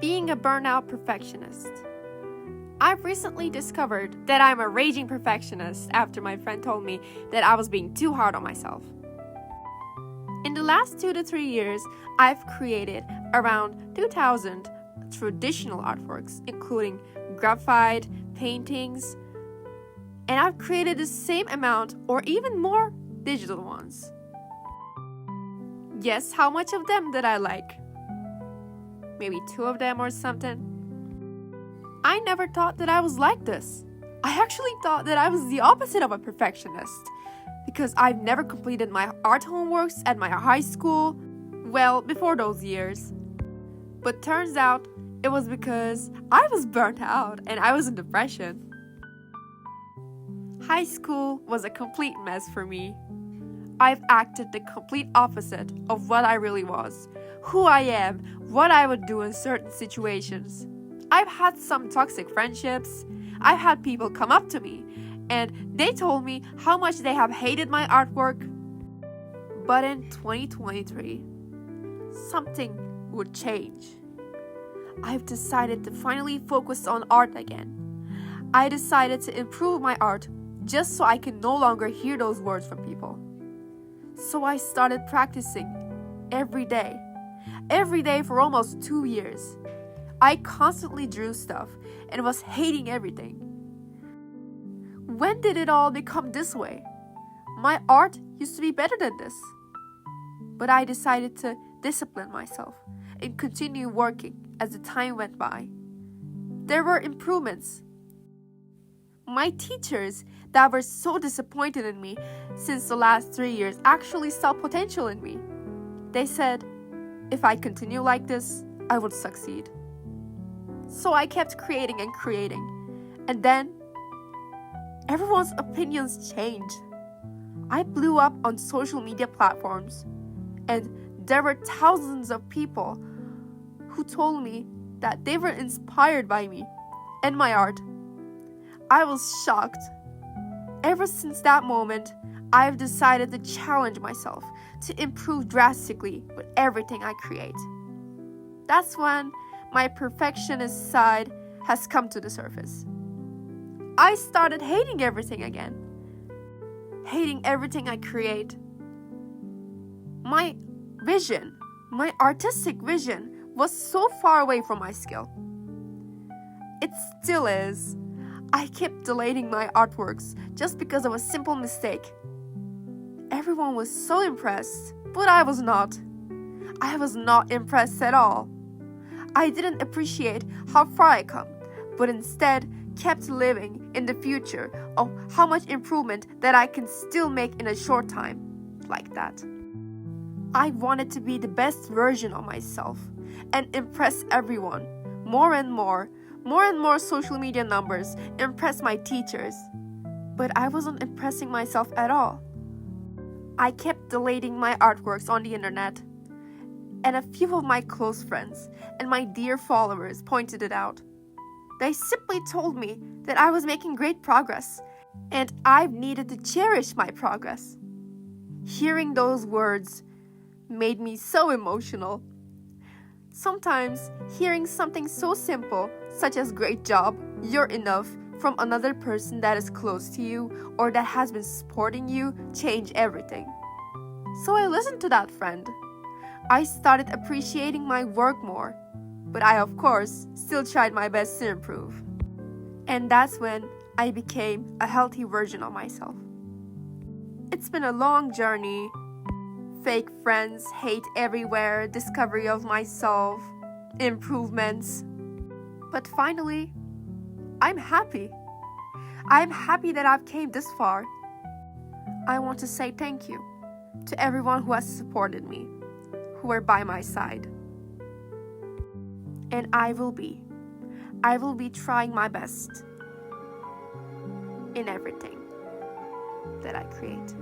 being a burnout perfectionist. I've recently discovered that I'm a raging perfectionist after my friend told me that I was being too hard on myself. In the last 2 to 3 years, I've created around 2,000 traditional artworks, including graphite, paintings, and I've created the same amount or even more digital ones. Guess how much of them did I like? Maybe 2 of them or something. I never thought that I was like this. I actually thought that I was the opposite of a perfectionist because I've never completed my art homeworks at my high school, well, before those years. But turns out it was because I was burnt out and I was in depression. High school was a complete mess for me. I've acted the complete opposite of what I really was, who I am, what I would do in certain situations. I've had some toxic friendships. I've had people come up to me and they told me how much they have hated my artwork. But in 2023, something would change. I've decided to finally focus on art again. I decided to improve my art just so I can no longer hear those words from people. So I started practicing every day for almost 2 years. I constantly drew stuff and was hating everything. When did it all become this way? My art used to be better than this. But I decided to discipline myself and continue working as the time went by. There were improvements. My teachers that were so disappointed in me since the last 3 years actually saw potential in me. They said, if I continue like this, I would succeed. So I kept creating and creating. And then, everyone's opinions changed. I blew up on social media platforms. And there were thousands of people who told me that they were inspired by me and my art. I was shocked. Ever since that moment, I've decided to challenge myself to improve drastically with everything I create. That's when my perfectionist side has come to the surface. I started hating everything again. Hating everything I create. My vision, my artistic vision, was so far away from my skill. It still is. I kept deleting my artworks just because of a simple mistake. Everyone was so impressed, but I was not. I was not impressed at all. I didn't appreciate how far I come, but instead kept living in the future of how much improvement that I can still make in a short time, like that. I wanted to be the best version of myself and impress everyone. More and more social media numbers impress my teachers. But I wasn't impressing myself at all. I kept deleting my artworks on the internet. And a few of my close friends and my dear followers pointed it out. They simply told me that I was making great progress and I needed to cherish my progress. Hearing those words made me so emotional. Sometimes hearing something so simple, such as great job, you're enough, from another person that is close to you or that has been supporting you, change everything. So I listened to that friend. I started appreciating my work more, but I, of course, still tried my best to improve. And that's when I became a healthy version of myself. It's been a long journey. Fake friends, hate everywhere, discovery of myself, improvements. But finally, I'm happy. I'm happy that I've came this far. I want to say thank you to everyone who has supported me, who are by my side. And I will be trying my best in everything that I create.